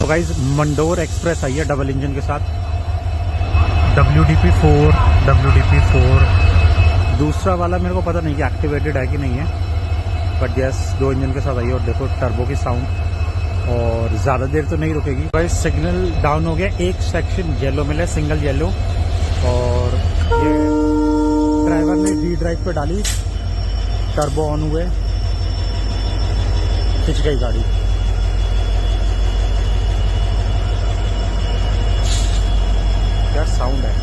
तो guys Mandore express आई है double engine के साथ, WDP4। दूसरा वाला मेरे को पता नहीं कि एक्टिवेटेड है कि नहीं है, बट यस 2 इंजन के साथ आई है। और देखो टर्बो की साउंड, और ज़्यादा देर तो नहीं रुकेगी। गाइज सिग्नल डाउन हो गया, एक सेक्शन येलो मिला, सिंगल येलो। और ये ड्राइवर ने डी ड्राइव पे डाली, टर्बो ऑन हुए, खिंच गई गाड़ी। क्या साउंड है।